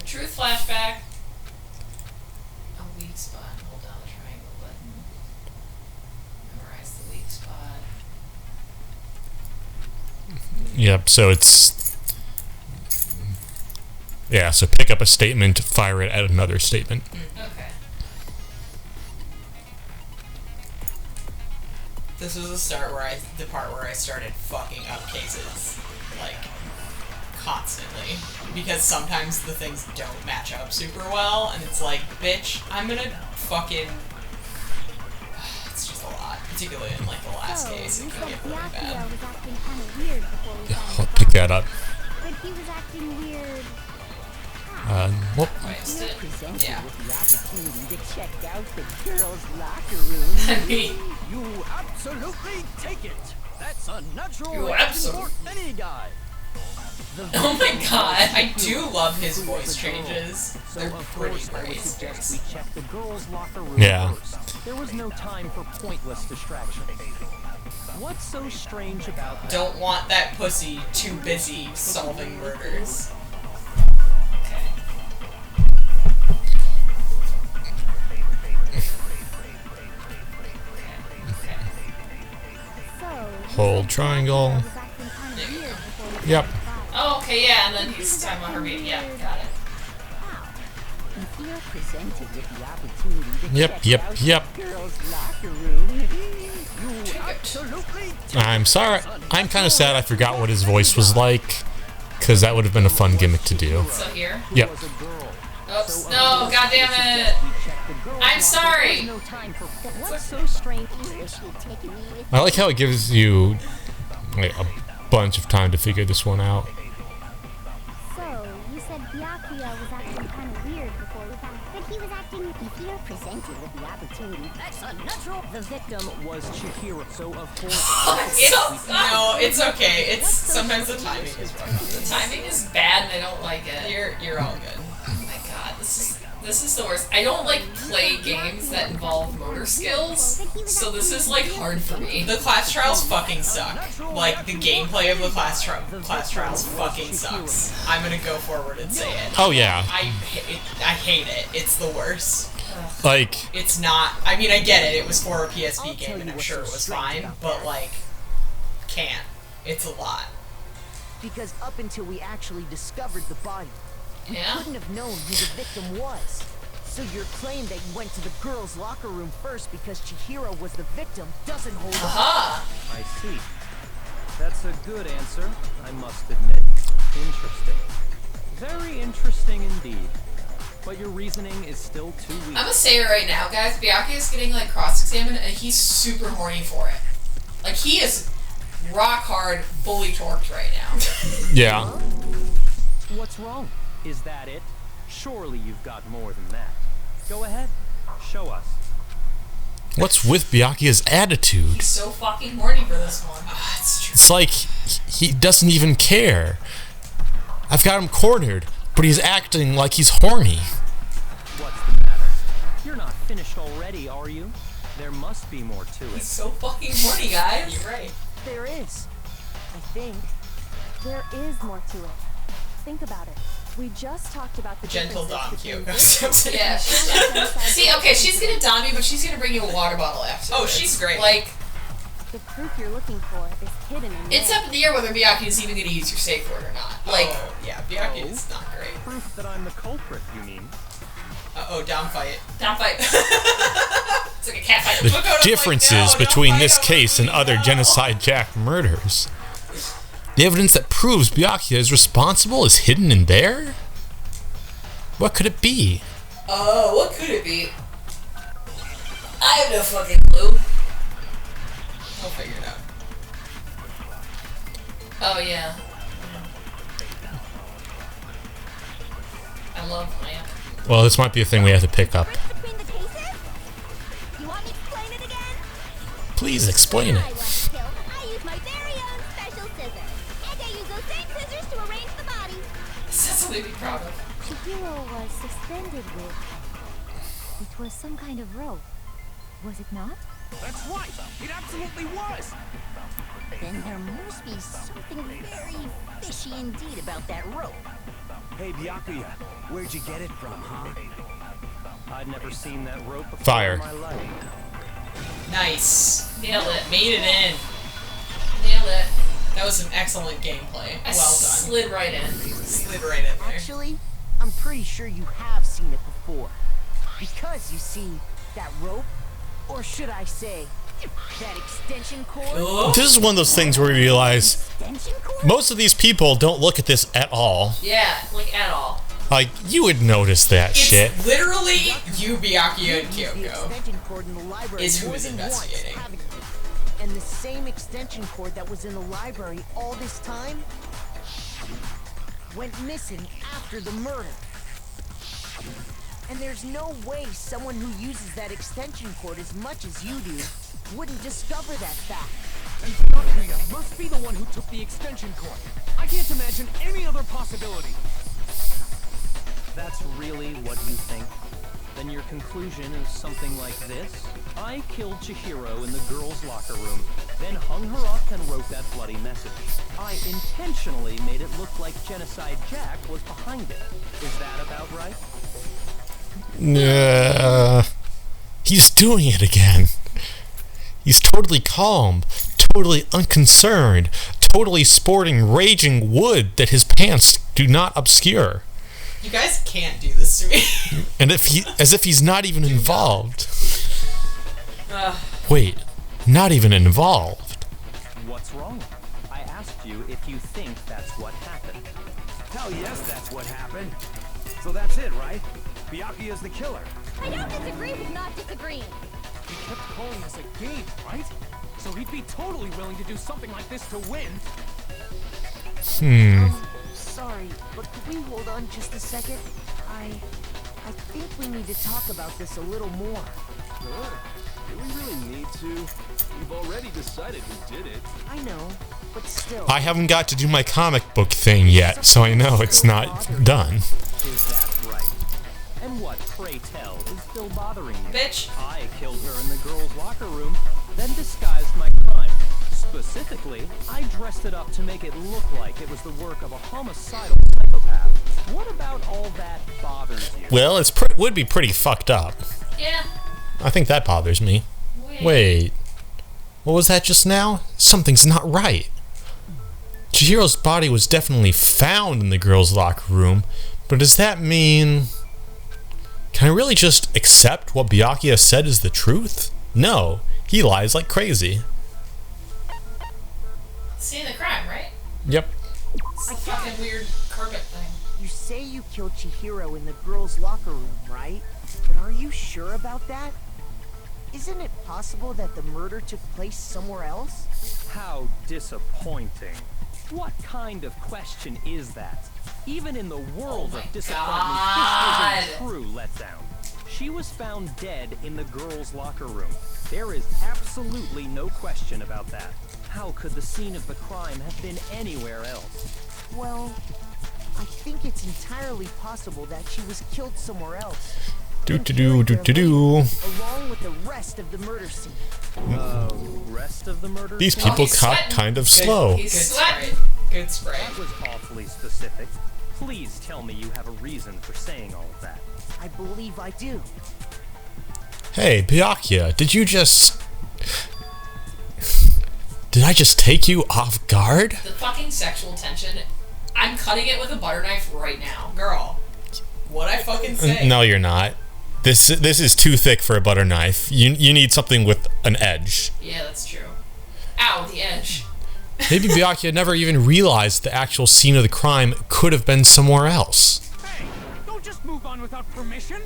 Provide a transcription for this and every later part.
Truth flashback. A weak spot. Hold down the triangle button. Memorize the weak spot. Yep, so it's... Yeah, so pick up a statement, fire it at another statement. Okay. This was the part where I started fucking up cases, like, constantly. Because sometimes the things don't match up super well, and it's like, bitch, I'm gonna fucking... It's just a lot, particularly in, like, the last case. It can get really bad. Was acting kind of weird before we found I'll the pick body. that up. But he was acting weird. Whoop. Waste it. Yeah. With the opportunity to check out the girls' locker room. I mean, You absolutely take it. That's a natural You reaction absolutely- for any guy. oh my god, I do love his voice changes. So They're of pretty course I would great. suggest we check the girls' locker room Yeah. first. There was no time for pointless distraction. What's so strange about that? Don't want that pussy too busy solving murders. Okay. So, Hold triangle. was acting kind of weird before we found Yep. the body. Oh, okay, yeah, and then he's talking about her being, yeah, got it. If you're presented with the opportunity to Yep, check yep, out yep. the girls' locker room, you absolutely I'm sorry. I'm kind of sad I forgot what his voice was like, because that would have been a fun gimmick to do. So here. Yep. was a girl. Oops, no, goddammit. I'm sorry. No time for what's so strange? I like how it gives you like, a bunch of time to figure this one out. So, you said Byakuya was acting kind of weird before we found. But he was acting. If you're presented with the opportunity, that's unnatural. The victim was Chihiro, so of course. So, No, it's okay. It's sometimes the timing is rough. the timing is bad and I don't like it. You're all good. Oh my god, this is the worst. I don't like play games that involve motor skills, so this is like hard for me. The class trials fucking suck. Like the gameplay of the class trials fucking sucks. I'm gonna go forward and say it. Oh yeah, I hate it. It's the worst. like It's not. I mean, I get it. It was for a PSP game, and I'm sure it was fine. But like, can't. It's a lot. Because up until we actually discovered the body, we Yeah? couldn't have known who the victim was. So your claim that you went to the girls' locker room first because Chihiro was the victim doesn't hold up. Aha! I see. That's a good answer, I must admit. Interesting. Very interesting indeed. But your reasoning is still too weak. I'm gonna say it right now, guys. Byakuya is getting like cross-examined, and he's super horny for it. Like he is rock hard, fully torqued right now. yeah. What's wrong? Is that it? Surely you've got more than that. Go ahead. Show us. What's with Byakuya's attitude? He's so fucking horny for this one. That's true. It's like he doesn't even care. I've got him cornered, but he's acting like he's horny. What's the matter? You're not finished already, are you? There must be more to He's it. so fucking horny, guys. You're right. There is. I think. There is more to it. Think about it. We just talked about the Gentle differences Dom between Kyoko. Yeah. See, okay, she's gonna dom you, but she's gonna bring you a water bottle after. Oh, she's great. Like, the proof you're looking for is hidden in it's there. up in the air whether Byakuya is even gonna use your safe word or not. Like, Oh, yeah, Byakuya is not great. Proof that I'm the culprit, you mean? Uh-oh, down fight. down fight. It's like a cat fight. The Look out, I'm like, differences no, don't between fight this over case and me, other no. genocide Jack murders. The evidence that proves Byakuya is responsible is hidden in there? What could it be? Oh, what could it be? I have no fucking clue. We'll figure it out. Oh, yeah. I love lamp. Well, this might be a thing we have to pick up. Between the cases? You want me to explain it again? Please explain I it. was killed. I use my very own special scissors. And I use those same scissors to arrange the body. That's something to be proud of. Chihiro was suspended with. It was some kind of rope. Was it not? That's right. It absolutely was. Then there must be something very fishy indeed about that rope. Hey, Byakuya, where'd you get it from, huh? I'd never seen that rope before Fire. in my life. Nice. Nailed it. Made it in. Nailed it. That was some excellent gameplay. I Well done. slid right in. Slid right in there. Actually, I'm pretty sure you have seen it before. Because you see, that rope, or should I say, that extension cord? Oh. This is one of those things where you realize Extension cord? most of these people don't look at this at all. Yeah, like at all. Like, you would notice that It's shit. literally you, Byakuya, and Used the Kyoko. extension cord in the library Is who more is than investigating. Once, haven't you? And the same extension cord that was in the library all this time went missing after the murder. And there's no way someone who uses that extension cord as much as you do wouldn't discover that fact. And Byakuya must be the one who took the extension cord. I can't imagine any other possibility. That's really what you think? Then your conclusion is something like this? I killed Chihiro in the girls' locker room, then hung her up and wrote that bloody message. I intentionally made it look like Genocide Jack was behind it. Is that about right? He's doing it again. He's totally calm, totally unconcerned, totally sporting raging wood that his pants do not obscure. You guys can't do this to me. And as if he's not even involved. Wait, not even involved. What's wrong? I asked you if you think that's what happened. Hell yes, that's what happened. So that's it, right? Byakuya's the killer. I don't disagree with not disagreeing. He kept calling this a game, right? So he'd be totally willing to do something like this to win. Sorry, but could we hold on just a second? I think we need to talk about this a little more. Sure. Do we really need to? We've already decided who did it. I know, but still. I haven't got to do my comic book thing yet, so I know it's not done. Is that right? And what, pray tell, is still bothering you? Bitch. I killed her in the girls' locker room, then disguised my crime. Specifically, I dressed it up to make it look like it was the work of a homicidal psychopath. What about all that bothers you? Well, would be pretty fucked up. Yeah. I think that bothers me. Wait. What was that just now? Something's not right. Chihiro's body was definitely found in the girls' locker room, but does that mean... Can I really just accept what Byakuya said is the truth? No, he lies like crazy. Seeing the crime, right? Yep. It's a fucking weird carpet thing. You say you killed Chihiro in the girls' locker room, right? But are you sure about that? Isn't it possible that the murder took place somewhere else? How disappointing. What kind of question is that? Even in the world of disappointment, this is a true letdown. She was found dead in the girls' locker room. There is absolutely no question about that. How could the scene of the crime have been anywhere else? Well, I think it's entirely possible that she was killed somewhere else. Do-do-do. Along with the rest of the murder scene. Rest of the murder? These people he's cut sweating. kind of slow. He's Good sweating. spray. Good spray. That was awfully specific. Please tell me you have a reason for saying all of that. I believe I do. Hey, Byakuya, did I just take you off guard? The fucking sexual tension. I'm cutting it with a butter knife right now. Girl, what'd I fucking say? No, you're not. This is too thick for a butter knife. You need something with an edge. Yeah, that's true. Ow, the edge. Maybe Byakuya never even realized the actual scene of the crime could have been somewhere else. Hey, don't just move on without permission.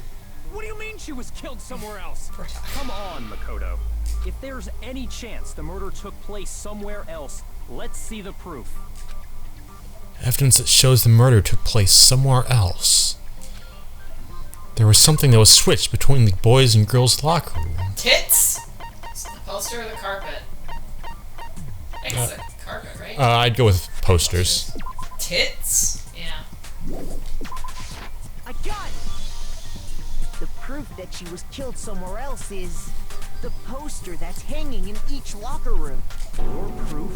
What do you mean she was killed somewhere else? Come on, Makoto. If there's any chance the murder took place somewhere else, let's see the proof. Evidence that shows the murder took place somewhere else. There was something that was switched between the boys' and girls' locker room. Tits? It's the poster or the carpet? I think it's the carpet, right? I'd go with posters. Tits? Yeah. I got it! The proof that she was killed somewhere else is the poster that's hanging in each locker room. Or proof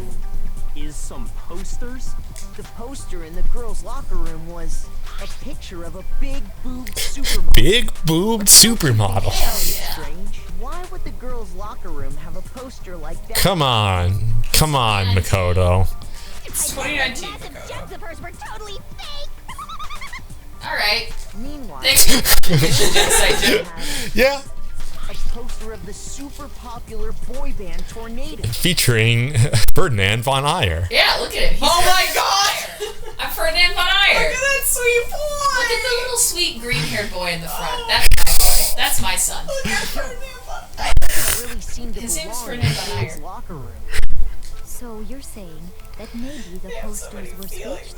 is some posters? The poster in the girls' locker room was a picture of a big-boobed supermodel. Big-boobed supermodel. Strange. Why would the girls' locker room have a poster like that? Come on, Makoto. It's 2019. Jets of hers were totally fake. Alright. Meanwhile, Yes, I do. Yeah. a poster of the super popular boy band Tornado. Featuring Ferdinand von Ayer. Yeah, look at him. Oh my god! I'm Ferdinand von Ayer. Look at that sweet boy! Look at the little sweet green-haired boy in the front. That's my boy. That's my son. Look at Ferdinand von It really seemed to His name's belong in Ferdinand the von girls' Ayer. locker room. So you're saying that maybe the posters were staged?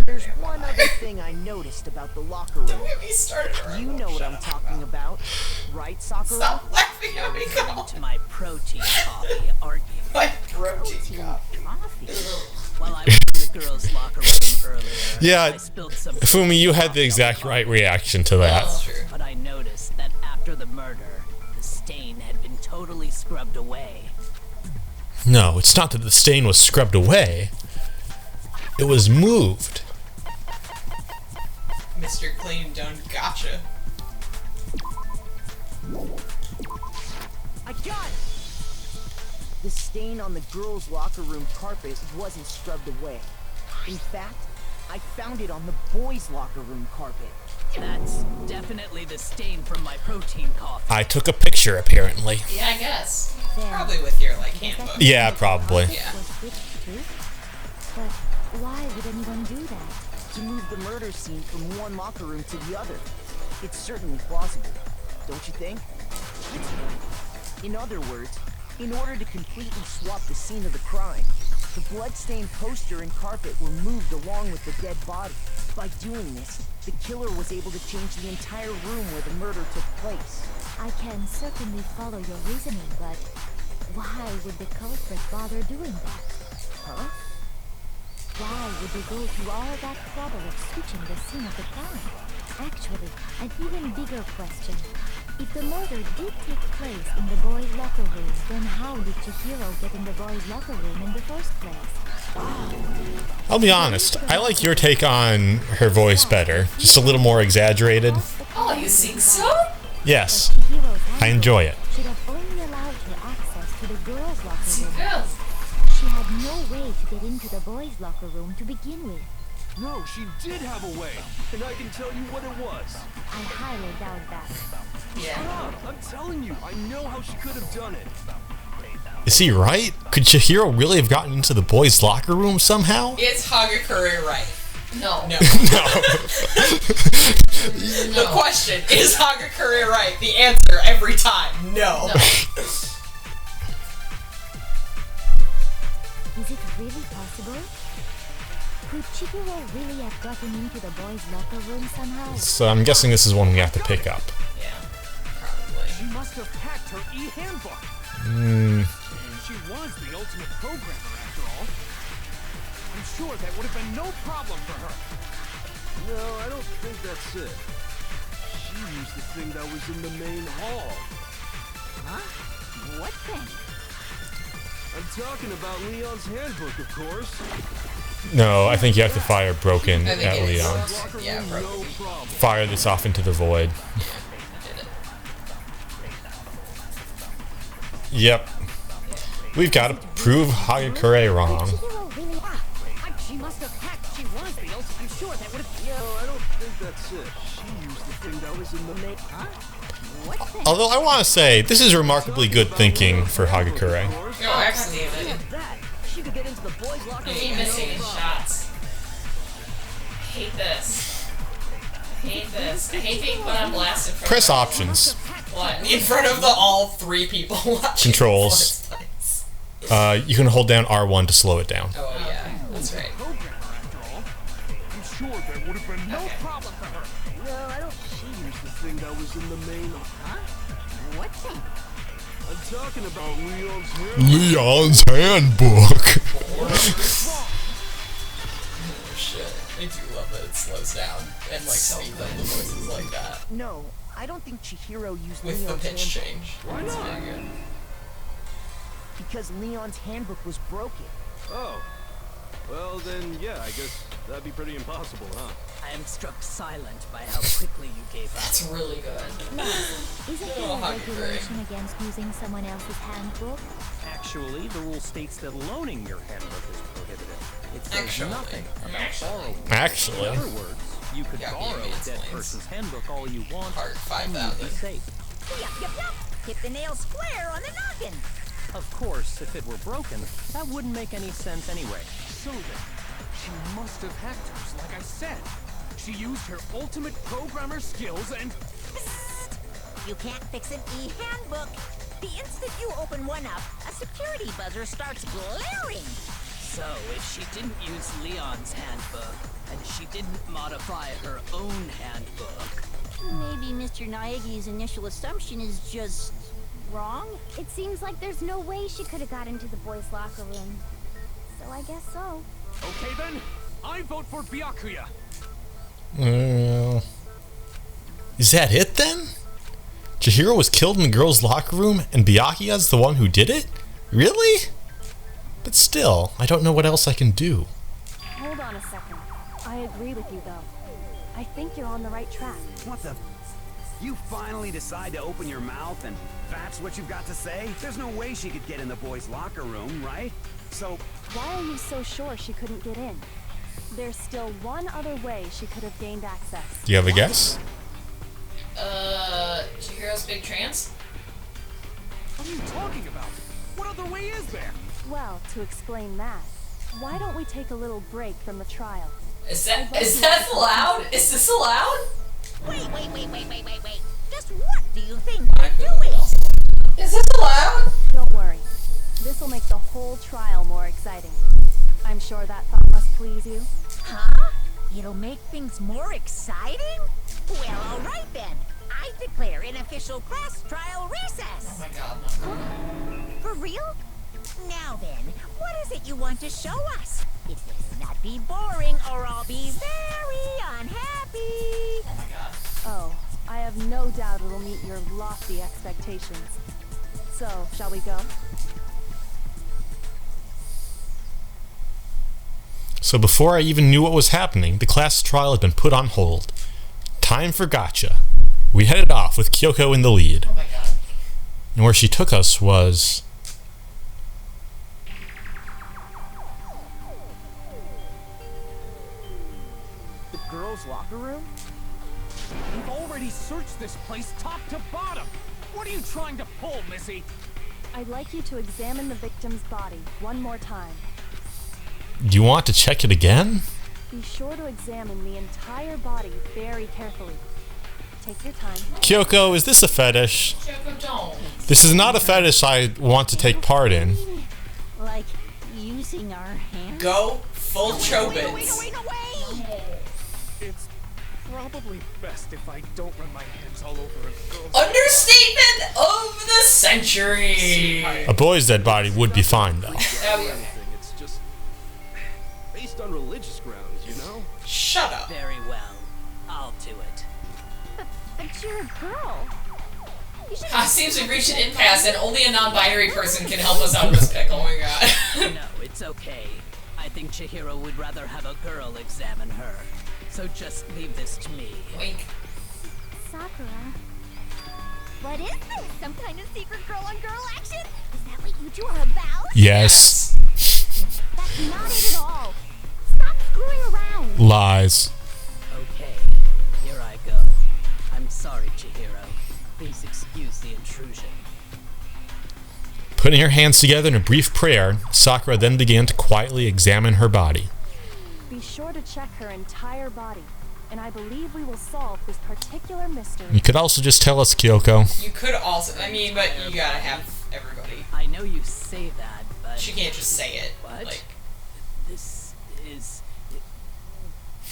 There's one other thing I noticed about the locker room. Don't get me started. You know what I'm talking about, right, Sakura? Stop laughing at me, Carl. To my protein coffee, aren't you? My protein coffee. While I was in the girls' locker room earlier, Yeah, I spilled some Fumi, you had the exact right reaction to that. That's true. but I noticed that after the murder, the stain had been totally scrubbed away. No, it's not that the stain was scrubbed away. It was moved. Mr. Clean done gotcha. I got it! The stain on the girls' locker room carpet wasn't scrubbed away. In fact, I found it on the boys' locker room carpet. That's definitely the stain from my protein coffee. I took a picture, apparently. Yeah, I guess. Probably with your, like, handbook. Yeah, probably. Yeah. Was switched too? But why would anyone do that? To move the murder scene from one locker room to the other. It's certainly plausible, don't you think? In other words, in order to completely swap the scene of the crime, the blood-stained poster and carpet were moved along with the dead body. By doing this, the killer was able to change the entire room where the murder took place. I can certainly follow your reasoning, but why would the culprit bother doing that? Huh? Why would they go through all that trouble of switching the scene of the crime? Actually, an even bigger question. If the murder did take place in the boys' locker room, then how did Chihiro get in the boys' locker room in the first place? I'll be honest, I like your take on her voice better. Just a little more exaggerated. Oh, you think so? Yes, I enjoy it. Should have only allowed her access to the girls' locker room. Good. She had no way to get into the boys' locker room to begin with. No, she did have a way, and I can tell you what it was. I highly doubt that. Yeah. I'm telling you, I know how she could have done it. Is he right? Could Chihiro really have gotten into the boys' locker room somehow? Is Hagakure right? No. No. No. The question, is Hagakure right? The answer every time, no. No. Is it really possible? Could Chihiro really have gotten into the boys' locker room somehow? So I'm guessing this is one we have to pick up. Yeah, probably. She must have hacked her e-handbook. She was the ultimate programmer, after all. I'm sure that would have been no problem for her. No, I don't think that's it. She used the thing that was in the main hall. Huh? What thing? I'm talking about Leon's handbook, of course. No, I think you have to fire Broken I think at it is. Leon's. Yeah, No probably. problem. Fire this off into the void. Did it. Yep. We've got to prove Hagakure wrong. Chihiro really... She must have hacked. She was the ultimate. I'm sure that would have... No, I don't think that's it. She used the thing that was in the main... What thing? Although I want to say, this is remarkably good thinking for Hagakure. No, absolutely. that. She could get into the boys' locker I room. hate missing his shots. I hate this. I hate this. I hate being put on blast in front Press of options. What? In front of the all three people watching. Controls. the first place. You can hold down R1 to slow it down. Oh yeah, that's right. Programmer, after all. I'm sure there would have been no problem for her. No, I don't... She used the thing that was in the main... What thing? I'm talking about Leon's handbook. Leon's handbook. Oh shit. I do love that it slows down and like speaks up the voices like that. No, I don't think Chihiro used With the Leon's pitch handbook. change. It's very good. Because Leon's handbook was broken. Oh, Well, then, yeah, I guess that'd be pretty impossible, huh? I am struck silent by how quickly you gave up. That's really good. Isn't there a regulation against using someone else's handbook? Actually, the rule states that loaning your handbook is prohibited. It says nothing about borrowing. Actually. In other words, you could borrow a dead person's handbook all you want, Part and you'd be 5,000. safe. Yup, yup, yup. Hit the nail square on the noggin. Of course, if it were broken, that wouldn't make any sense anyway. So then, she must have hacked hers, like I said. She used her ultimate programmer skills and... You can't fix an e-handbook. The instant you open one up, a security buzzer starts blaring. So, if she didn't use Leon's handbook, and she didn't modify her own handbook... Maybe Mr. Naegi's initial assumption is just wrong? It seems like there's no way she could have got into the boys' locker room. So I guess so. Okay then, I vote for Byakuya. Is that it then? Chihiro was killed in the girls' locker room and Byakuya's the one who did it? Really? But still, I don't know what else I can do. Hold on a second. I agree with you, though. I think you're on the right track. What the? You finally decide to open your mouth and that's what you've got to say? There's no way she could get in the boys' locker room, right? So... Why are you so sure she couldn't get in? There's still one other way she could have gained access. Do you have a guess? Chihiro's big trance? What are you talking about? What other way is there? Well, to explain that, why don't we take a little break from the trial? Is that allowed? Is this allowed? Wait. Just what do you think you're doing? Is this allowed? Don't worry. This'll make the whole trial more exciting. I'm sure that thought must please you. Huh? It'll make things more exciting? Well, alright then. I declare an official class trial recess. Oh my god, no. For real? Now then, what is it you want to show us? It better not be boring or I'll be very unhappy. Oh my god. Oh, I have no doubt it'll meet your lofty expectations. So, shall we go? So before I even knew what was happening, the class trial had been put on hold. Time for gotcha. We headed off with Kyoko in the lead. Oh my god. And where she took us was... The girls' locker room? We've already searched this place top to bottom. What are you trying to pull, Missy? I'd like you to examine the victim's body one more time. Do you want to check it again? Be sure to examine the entire body very carefully. Take your time. Kyoko, is this a fetish? Kyoko, don't. This is not a fetish I want to take part in. Like using our hands? Go full chobits. Wait. It's probably best if I don't run my hands all over a girl's... Understatement of the century. A boy's dead body would be fine, though. It's just based on religious grounds, you know? Shut up. Very well. I'll do it. But you're a girl. It seems we've reached an impasse and only a non-binary person can help us out of this pickle. Oh my god. No, it's okay. I think Chihiro would rather have a girl examine her. So just leave this to me. Wink. Sakura. What is this? Some kind of secret girl-on-girl action? Is that what you two are about? Yes. That's not it at all. Stop screwing around. Lies. Okay, here I go. I'm sorry, Chihiro. Please excuse the intrusion. Putting her hands together in a brief prayer, Sakura then began to quietly examine her body. Be sure to check her entire body, and I believe we will solve this particular mystery. You could also just tell us, Kyoko. You could also, I mean, but you gotta have everybody. I know you say that, but... She can't just say it. What? Like, This is...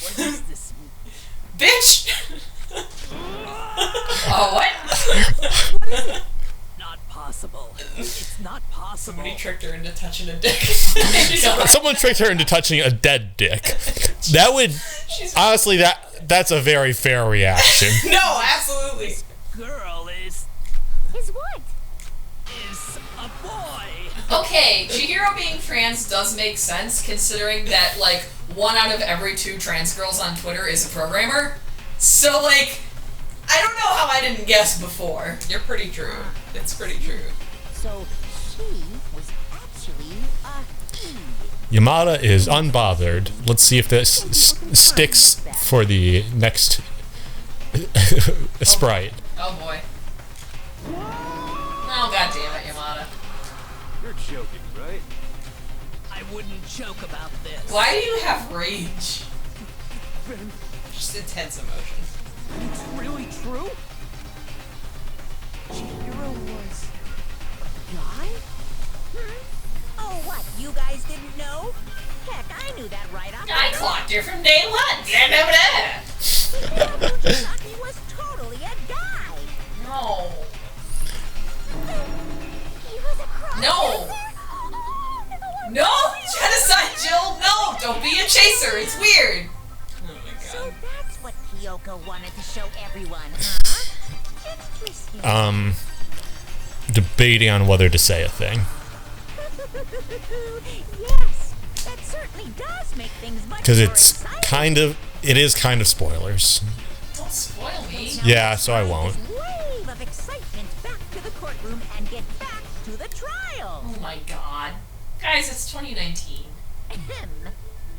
What does this mean? Bitch! Oh, what? What is it? Not possible. It's not possible. Somebody tricked her into touching a dick. Someone tricked her into touching a dead dick. That would... Honestly, that's a very fair reaction. No, absolutely. Girl is... Is what? is a boy. Okay, Chihiro being trans does make sense, considering that, like, 1 out of every 2 trans girls on Twitter is a programmer. So, like, I don't know how I didn't guess before. You're pretty true. It's pretty true. So she was actually a he. Yamada is unbothered. Let's see if this sticks for the next sprite. Oh boy. Oh god damn it, Yamada. You're joking, right? I wouldn't joke about this. Why do you have rage? Just intense emotion. It's really true? Chihiro was a guy? Oh, what? You guys didn't know? Heck, I knew that right off. I clocked her from day 1. He was totally a guy. No. He was a cross. No. No! Genocide, Jill! No! Don't be a chaser! It's weird! Oh my god. So that's what Kyoko wanted to show everyone, huh? Interesting. Debating on whether to say a thing. Yes, that certainly does make things much Because more it's exciting. it is kind of spoilers. Don't spoil me. Yeah, so I won't. Wave of excitement back to the courtroom and get back to the trial. Oh my god. Guys, it's 2019. Ahem.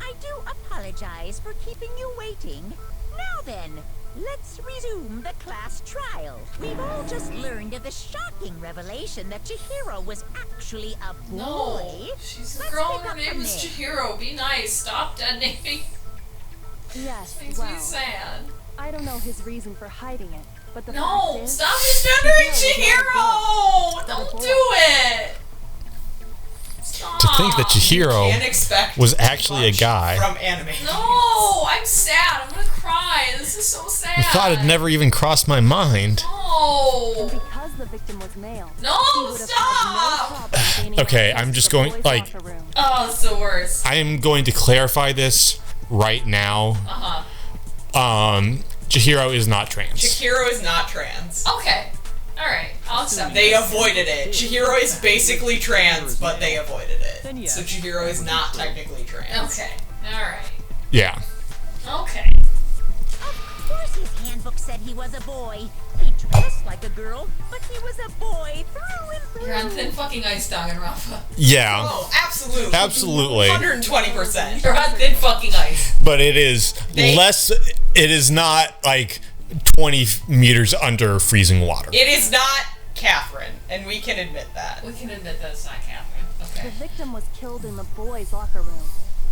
I do apologize for keeping you waiting. Now then, let's resume the class trial. We've all just learned of the shocking revelation that Chihiro was actually a boy. No. She's a Let's girl pick and her up name from is there. Chihiro. Be nice. Stop detonating. Yes, Makes me well, sad. I don't know his reason for hiding it, but the No! fact is, Stop misgendering Chihiro Chihiro! Don't do it! Stop. To think that Chihiro Can't expect was actually a much guy. from anime. No! I'm sad. I'm gonna cry. This is so sad. The thought had never even crossed my mind. No! and because the victim was male, No, he would have stop! had no problem gaining Okay, access I'm to just the going, boys' like- locker room. Oh, it's the worst. I am going to clarify this right now. Uh-huh. Chihiro is not trans. Chihiro is not trans. Okay. Alright. I'll accept They this. avoided it. Chihiro is basically trans, but they avoided Then it. yes, So Chihiro is not technically trans. Okay. Alright. Yeah. Okay. Of course his handbook said he was a boy. He dressed like a girl, but he was a boy through and through. You're on thin fucking ice, Danganronpa. Yeah. Oh, absolutely. Absolutely. 120%. You're on thin fucking ice. But it is less. It is not like 20 meters under freezing water. It is not Catherine, and we can admit that. We can admit that it's not Catherine. The Okay. victim was killed in the boys' locker room,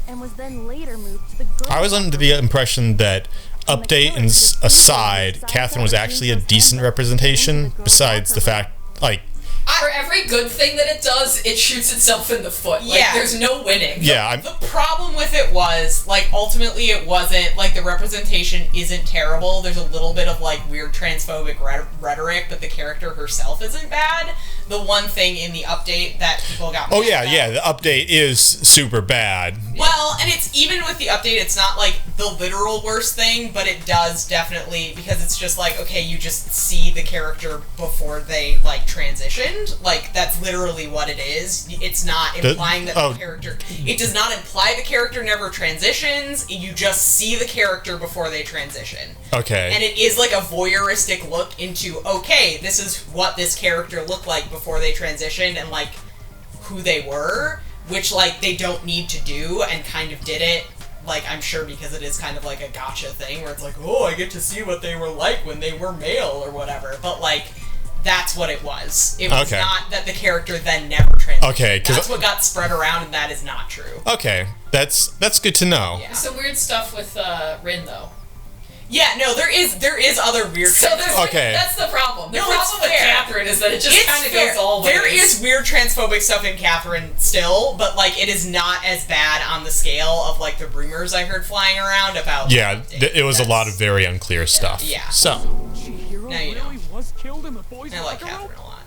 and was then later moved to the girls' I was under the impression that, update and aside, Catherine was actually a decent representation. Besides the fact, like, For every good thing that it does, it shoots itself in the foot. Like, Yeah. there's no winning. yeah, The problem with it was, like, ultimately it wasn't, like, the representation isn't terrible. There's a little bit of, like, weird transphobic rhetoric, but the character herself isn't bad. The one thing in the update that people got oh mad yeah, about- yeah, the update is super bad. Well, and it's even with the update, it's not like the literal worst thing, but it does definitely, because it's just like, okay, you just see the character before they, like, transitioned. Like, that's literally what it is. It's not implying that the character... It does not imply the character never transitions. You just see the character before they transition. Okay. And it is like a voyeuristic look into, okay, this is what this character looked like before they transitioned and, like, who they were, which, like, they don't need to do and kind of did it, like, I'm sure because it is kind of like a gotcha thing where it's like, oh, I get to see what they were like when they were male or whatever. But, like, that's what it was. It was Okay. not that the character then never transitioned. Okay, 'cause- that's what got spread around, and that is not true. Okay, that's good to know. Yeah. Some weird stuff with Rin, though. Yeah, no, there is other weird. So there's like, Okay. that's the problem. The No, problem it's with fair. Catherine is that it just It's kind of fair. goes all ways. There is weird transphobic stuff in Catherine still, but, like, it is not as bad on the scale of, like, the rumors I heard flying around about. Yeah, it was a lot of very unclear stuff. Yeah. So, Chihiro Now you know. really was killed in the boys' I like locker room? Catherine a lot.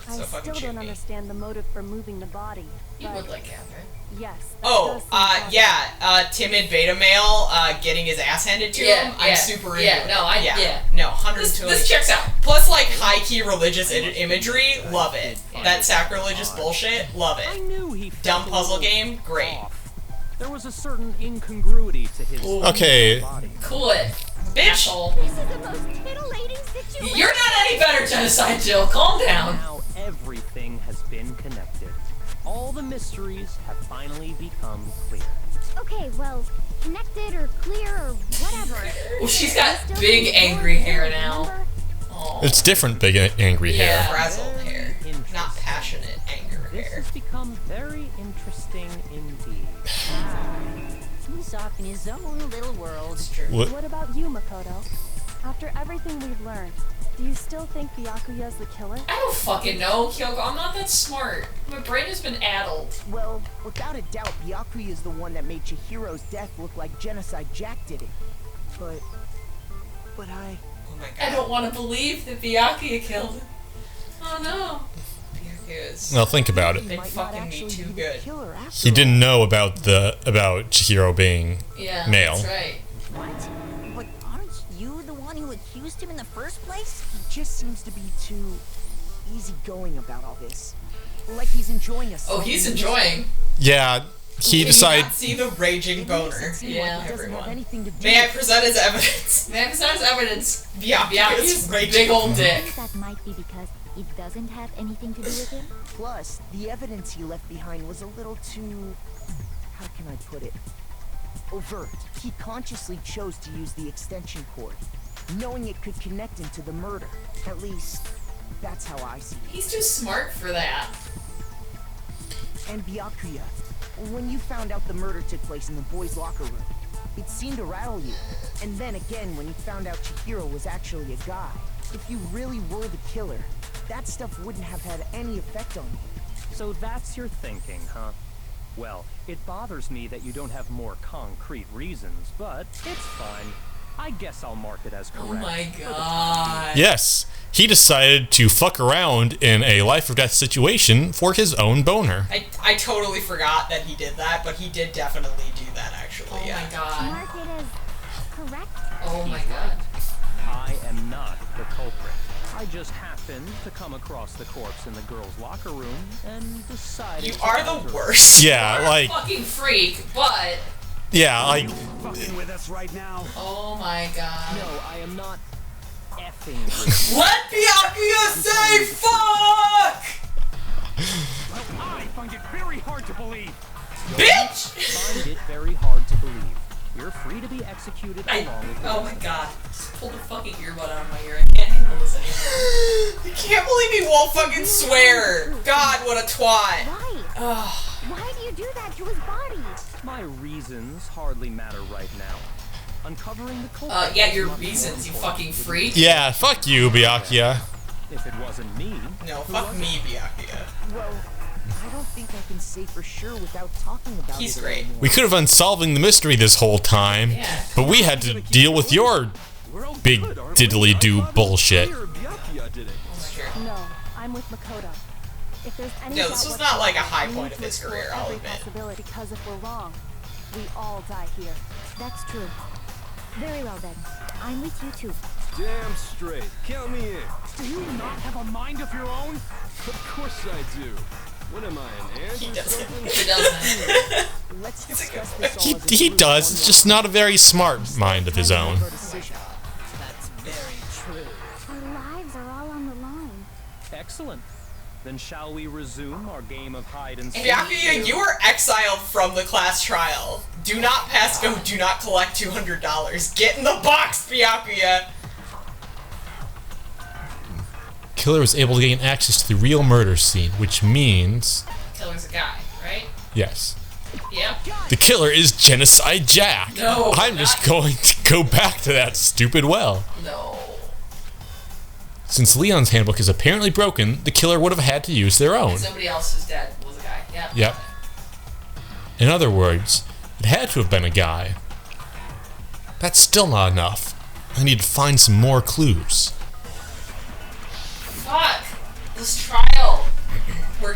I So fucking still don't shitty. understand the motive for moving the body. You but would like Catherine. yes. that Oh, does seem possible. yeah, timid beta male, getting his ass handed to him. I'm super into it. No, 120. This checks out. Plus, like, high-key religious imagery, love it. That sacrilegious bullshit, love I it. knew he Dumb felt a puzzle little game, great. off. There was a certain incongruity to his Okay. body. Cool it. Bitch! Asshole. This is the most titillating situation. You're not any better, Genocide Jill. Calm down. Now everything has been connected. All the mysteries have finally become clear. Okay, well, connected or clear or whatever. Well, she's got Still big think angry you're hair good, now. remember? Oh. It's different big angry hair. Frazzled hair. Interesting. Not passionate anger This hair. has become very interesting indeed. He's off in his own little world. What? What about you, Makoto? After everything we've learned, do you still think Byakuya's the killer? I don't fucking know, Kyoko. I'm not that smart. My brain has been addled. Well, without a doubt, Byakuya is the one that made Chihiro's death look like Genocide Jack did it. But I... Oh my god. I don't want to believe that Byakuya killed him. Oh no. Byakuya's Well, think about it. been might not fucking me actually too be the good. killer after He all. didn't know about Chihiro being Yeah, male. that's right. What? But aren't you the one who accused him in the first place? He just seems to be too easygoing about all this. Like he's enjoying us. Oh, he's enjoying. Yeah, he Can you decided. not see the raging boner? Yeah. He doesn't have Everyone. anything to do May I with present as evidence? Man, besides evidence, Byakuya's Byakuya's raging big old boner. dick. That might be because it doesn't have anything to do with him. Plus, the evidence he left behind was a little too... how can I put it? Overt. He consciously chose to use the extension cord, knowing it could connect him to the murder. At least, that's how I see it. He's too smart for that. And Byakuya, when you found out the murder took place in the boys' locker room, it seemed to rattle you. And then again, when you found out Chihiro was actually a guy, if you really were the killer, that stuff wouldn't have had any effect on you. So that's your thinking, huh? Well, it bothers me that you don't have more concrete reasons, but it's fine. I guess I'll mark it as correct. Oh my for the time god. Yes, he decided to fuck around in a life or death situation for his own boner. I totally forgot that he did that, but he did definitely do that actually. Oh yeah. my god. Mark it as correct. Oh my god. I am not the culprit. I just happened to come across the corpse in the girls' locker room and decided. You to are alter the it. worst. Yeah, like, Fucking freak, but yeah, like, Fucking with us right now. oh my god. No, I am not effing with you. Let Byakuya say fuck! Well, I find it very hard to believe. Bitch! Find it very hard to believe. You're free to be executed along with Oh the my god. Just pull the fucking earbud out of my ear. I can't handle this anymore. I can't believe he won't fucking swear. God, what a twat. Why? Ugh. Why do you do that to his body? My reasons hardly matter right now. Uncovering the culprit. Yeah, is your much more reasons, you important. fucking freak. yeah, fuck you, Byakuya. If it wasn't me, No, who fuck was me, it? Byakuya. Well, I don't think I can say for sure without talking about He's it great. anymore. We could have been solving the mystery this whole time, Yeah. but we had to deal with your We're all big good, aren't we? diddly-do I thought it was bullshit. clear Byakuya did it. No, I'm with Makoto. If there's any No, doubt this was not like a whatsoever, high we point need of to his explore career, I'll every admit. possibility, because if we're wrong, we all die here. That's true. Very well then. I'm with you too. Damn straight. Count me in. Do you not have a mind of your own? Of course I do. What am I, an ant He or doesn't. something? He doesn't. Let's He's a discuss good this all He, as a he group does, one it's just not a very smart mind of his own. Our decision. That's very true. Our lives are all on the line. Excellent. Then shall we resume our game of hide and seek? Byakuya, you were exiled from the class trial. Do not pass go, do not collect $200. Get in the box, Byakuya! Killer was able to gain access to the real murder scene, which means, Killer's a guy, right? yes, Yeah. the killer is Genocide Jack. No, I'm just not- going to go back to that stupid well. No. Since Leon's handbook is apparently broken, the killer would have had to use their own. And somebody else who's dead was a guy. Yeah. Yep. In other words, it had to have been a guy. That's still not enough. I need to find some more clues. Fuck. this trial. We're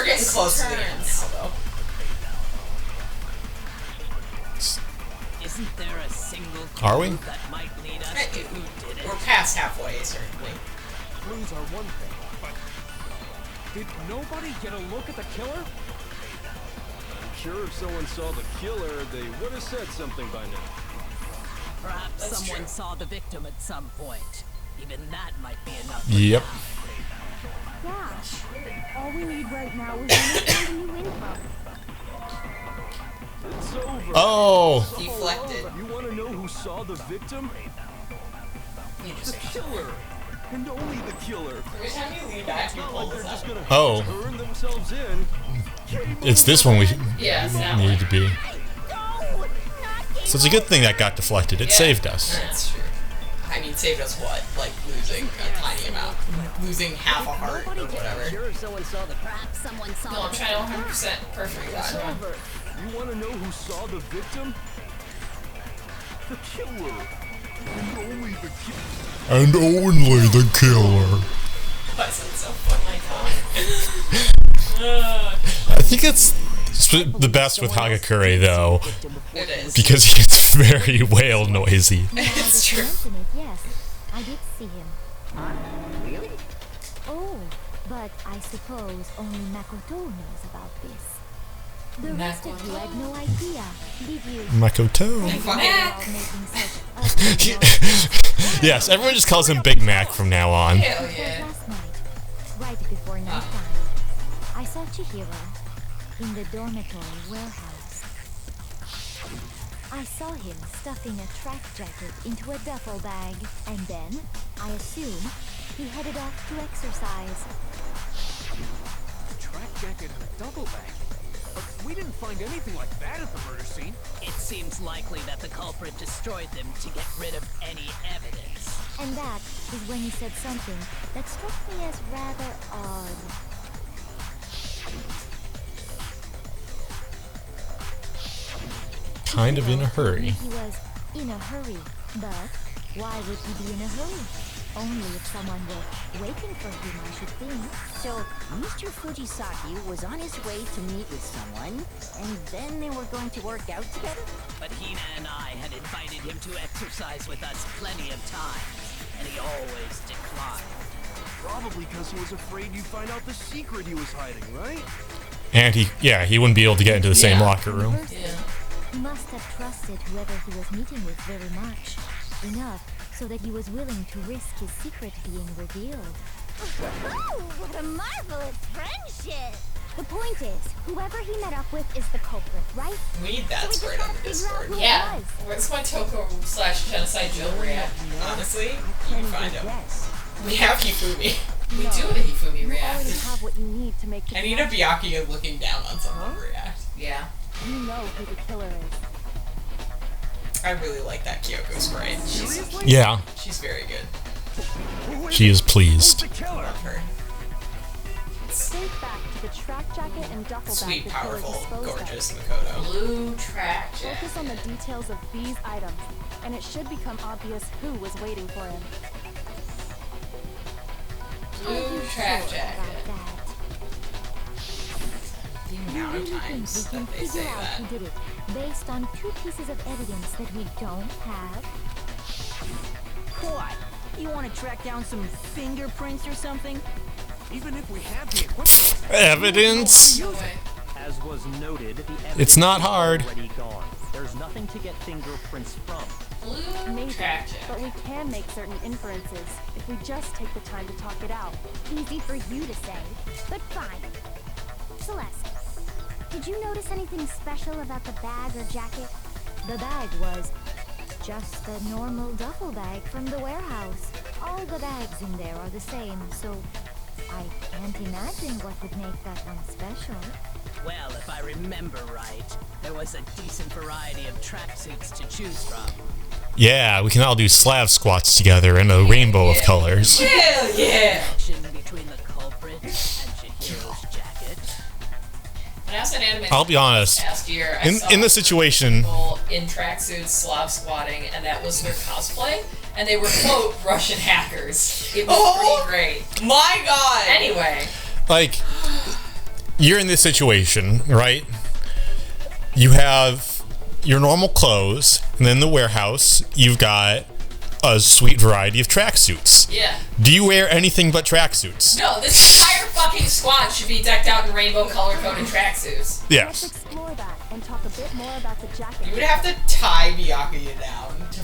getting close to the end now, though. Isn't there a single Are we? clue that might lead us to who did it? We're past halfway, certainly. Clues are one thing, but did nobody get a look at the killer? I'm sure if someone saw the killer, they would have said something by now. Perhaps That's someone true. saw the victim at some point. Even that might be enough. Yep. Yeah. All we need right now is a new info. It's over. Oh. Deflected. You want to know who saw the victim? You The just killer. And only the killer. Every time you lean back, you Not pull like they're this just up. gonna Oh. turn themselves in. It's this one we Yeah, it's that need one. to be. So it's a good thing that got deflected. It Yeah, saved us. That's true. I mean, saved us what? Like losing a tiny amount, losing half a heart or whatever. Sure, if someone saw the Perhaps someone saw No, I'm the trying to 100% perfect It's that one. over. You want to know who saw the victim? The killer. And only the killer. And only the killer. Why is it so funny? I think it's the best with Hagakure though, It is. because he gets very whale noisy. It's true. mention it, yes. I did see him. Really? Oh, but I suppose only Makoto knows about this. The rest of you had no idea, did you? Makoto. Mac. While making such ugly Yes, everyone just calls him Big Mac from now on. Hell Because yeah. last night, right before nighttime, I saw Chihiro in the dormitory warehouse. I saw him stuffing a track jacket into a duffel bag, and then, I assume, he headed off to exercise. A track jacket and a double bag. But we didn't find anything like that at the murder scene. It seems likely that the culprit destroyed them to get rid of any evidence. And that is when he said something that struck me as rather odd. Kind of in a hurry. He was in a hurry, but why would he be in a hurry? Only if someone were waiting for him, I should think. So, Mr. Fujisaki was on his way to meet with someone, and then they were going to work out together? But Hina and I had invited him to exercise with us plenty of times, and he always declined. Probably because he was afraid you'd find out the secret he was hiding, right? And he wouldn't be able to get into the same locker room. Yeah. He must have trusted whoever he was meeting with very much. Enough so that he was willing to risk his secret being revealed. What a marvelous friendship! The point is, whoever he met up with is the culprit, right? We need that So we spread just on gotta the figure out Discord. who Yeah. it was. Where's my Toko/Genocide Jill react? Honestly, you Can't can even find him. guess. We have Hifumi. We do have a Hifumi You react. already have what you need to make the I need a connection. Byakuya looking down on someone react. Yeah. You know who the killer is. I really like that Kyoko sprite. Yeah, She's very good. she is pleased. The killer. Love her. Think back to the track jacket and duffel Sweet, bag the killer powerful, disposed gorgeous of. Makoto. Blue track jacket. Focus on the details of these items, and it should become obvious who was waiting for him. Blue track About jacket. that. The You amount of really times think we can that they say figure out that. who did it based on two pieces of evidence that we don't have? What? You want to track down some fingerprints or something? Even if we had the equipment, Evidence? No way. As was noted, the evidence It's not is hard. already gone. There's nothing to get fingerprints from. Blue Maybe, track but jacket. we can make certain inferences if we just take the time to talk it out. Easy for you to say, but fine. Celeste, did you notice anything special about the bag or jacket? The bag was just a normal duffel bag from the warehouse. All the bags in there are the same, so I can't imagine what would make that one special. Well, if I remember right, there was a decent variety of tracksuits to choose from. Yeah, we can all do Slav squats together in a rainbow of colors. Hell yeah! Connection between the culprit and Chihiro's jacket. When I was in anime I'll be honest. last year, I saw In the situation, people in tracksuits, Slav squatting, and that was their cosplay. and they were, quote, Russian hackers. It was pretty great. My God! Anyway. Like, you're in this situation, right? You have your normal clothes, and then in the warehouse, you've got a sweet variety of tracksuits. Yeah. Do you wear anything but tracksuits? No, this entire fucking squad should be decked out in rainbow color-coded tracksuits. Yes. Let's explore that and talk a bit more about the jacket. You would have to tie Byakuya down to